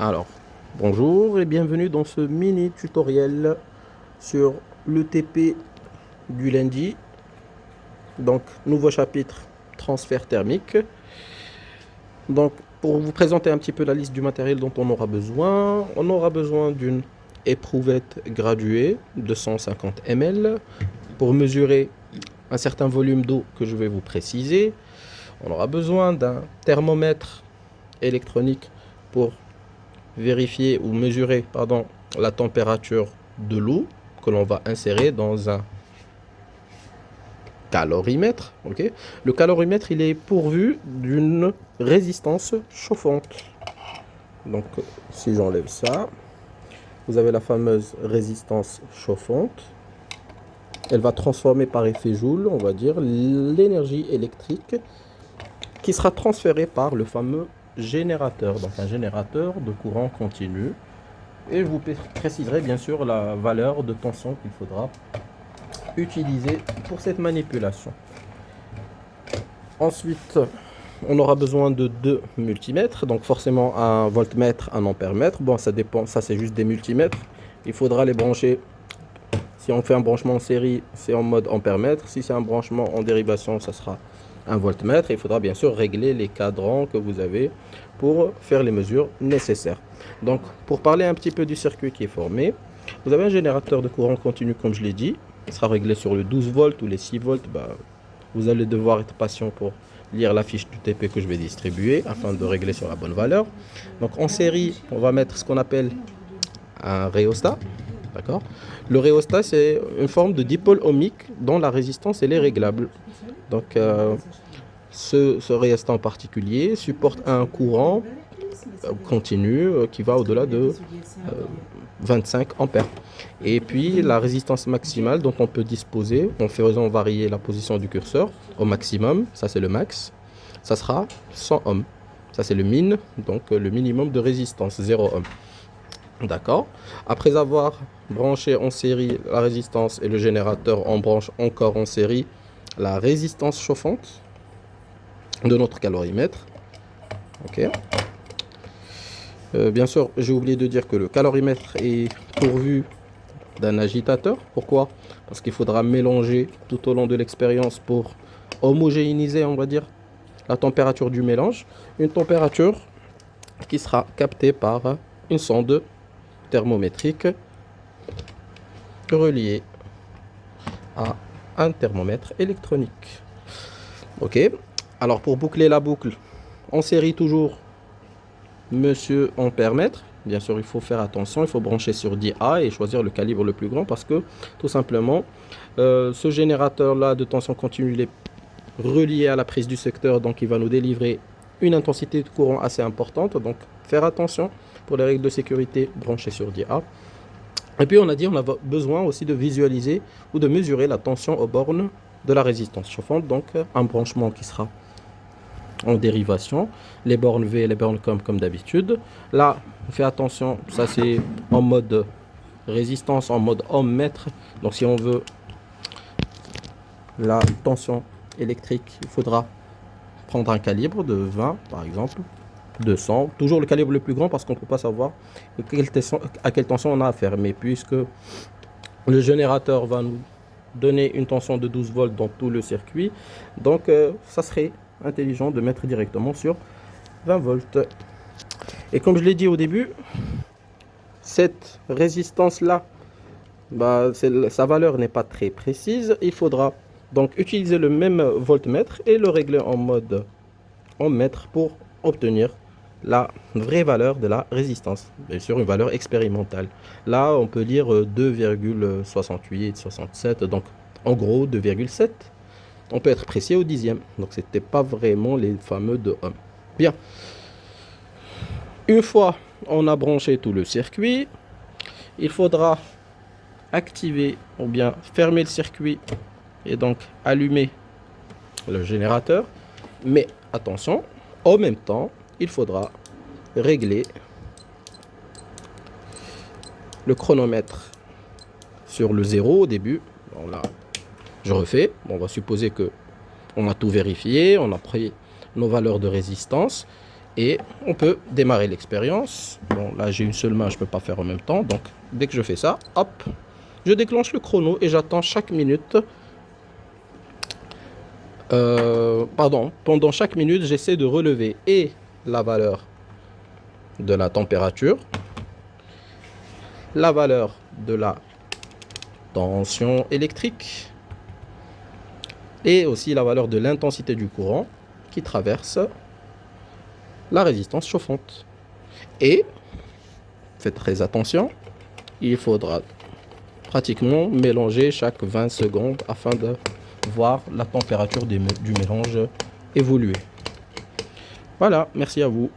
Alors, bonjour et bienvenue dans ce mini tutoriel sur l'ETP du lundi. Donc, nouveau chapitre transfert thermique. Donc, pour vous présenter un petit peu la liste du matériel dont on aura besoin d'une éprouvette graduée de 150 ml pour mesurer un certain volume d'eau que je vais vous préciser. On aura besoin d'un thermomètre électronique pour vérifier ou mesurer la température de l'eau que l'on va insérer dans un calorimètre. Ok. Le calorimètre, il est pourvu d'une résistance chauffante. Donc, si j'enlève ça, vous avez la fameuse résistance chauffante. Elle va transformer par effet Joule, on va dire, l'énergie électrique qui sera transférée par le fameux générateur, donc un générateur de courant continu. Et je vous préciserai bien sûr la valeur de tension qu'il faudra utiliser pour cette manipulation. Ensuite, on aura besoin de deux multimètres, donc forcément un voltmètre, un ampèremètre. Bon, ça dépend, ça c'est juste des multimètres. Il faudra les brancher. Si on fait un branchement en série, c'est en mode ampèremètre. Si c'est un branchement en dérivation, ça sera un voltmètre. Il faudra bien sûr régler les cadrans que vous avez pour faire les mesures nécessaires. Donc, pour parler un petit peu du circuit qui est formé, vous avez un générateur de courant continu, comme je l'ai dit. Il sera réglé sur le 12 volts ou les 6 volts. Vous allez devoir être patient pour lire la fiche du TP que je vais distribuer afin de régler sur la bonne valeur. Donc, en série, on va mettre ce qu'on appelle un rhéostat. D'accord. Le rhéostat, c'est une forme de dipôle ohmique dont la résistance elle est réglable. Donc, ce rhéostat en particulier supporte un courant continu qui va au-delà de 25 ampères. Et puis, la résistance maximale dont on peut disposer en faisant varier la position du curseur au maximum, ça c'est le max, ça sera 100 ohms. Ça c'est le min, donc le minimum de résistance, 0 ohm. D'accord. Après avoir branché en série la résistance et le générateur, on branche encore en série la résistance chauffante de notre calorimètre. Ok. Bien sûr, j'ai oublié de dire que le calorimètre est pourvu d'un agitateur. Pourquoi? Parce qu'il faudra mélanger tout au long de l'expérience pour homogénéiser, on va dire, la température du mélange. Une température qui sera captée par une sonde thermométrique reliée à un thermomètre électronique. Ok. Alors pour boucler la boucle, en série toujours, monsieur ampèremètre. Bien sûr, il faut faire attention, il faut brancher sur 10A et choisir le calibre le plus grand parce que tout simplement, ce générateur-là de tension continue, il est relié à la prise du secteur, donc il va nous délivrer une intensité de courant assez importante. Donc, faire attention pour les règles de sécurité, brancher sur 10A. Et puis, on a dit on a besoin aussi de visualiser ou de mesurer la tension aux bornes de la résistance chauffante. Donc, un branchement qui sera en dérivation, les bornes V et les bornes comme d'habitude. Là, on fait attention, ça c'est en mode résistance, en mode ohm-mètre. Donc si on veut la tension électrique, il faudra prendre un calibre de 20 par exemple, 200, toujours le calibre le plus grand parce qu'on ne peut pas savoir à quelle tension on a affaire. Mais puisque le générateur va nous donner une tension de 12 volts dans tout le circuit, donc ça serait intelligent de mettre directement sur 20 volts. Et comme je l'ai dit au début, cette résistance là, sa valeur n'est pas très précise. Il faudra donc utiliser le même voltmètre et le régler en mode ohmmètre pour obtenir la vraie valeur de la résistance, bien sûr une valeur expérimentale. Là on peut lire 2,68 67, donc en gros 2,7. On peut être précis au dixième. Donc, ce n'était pas vraiment les fameux 2 ohms. Bien. Une fois on a branché tout le circuit, il faudra activer ou bien fermer le circuit et donc allumer le générateur. Mais attention, en même temps, il faudra régler le chronomètre sur le 0 au début. Bon, là, je refais. Bon, on va supposer que on a tout vérifié, on a pris nos valeurs de résistance Et on peut démarrer l'expérience. Bon, là j'ai une seule main, je ne peux pas faire en même temps. Donc dès que je fais ça, hop, je déclenche le chrono et j'attends chaque minute. Pendant chaque minute, j'essaie de relever et la valeur de la température, la valeur de la tension électrique et aussi la valeur de l'intensité du courant qui traverse la résistance chauffante. Et faites très attention, il faudra pratiquement mélanger chaque 20 secondes afin de voir la température du mélange évoluer. Voilà, merci à vous.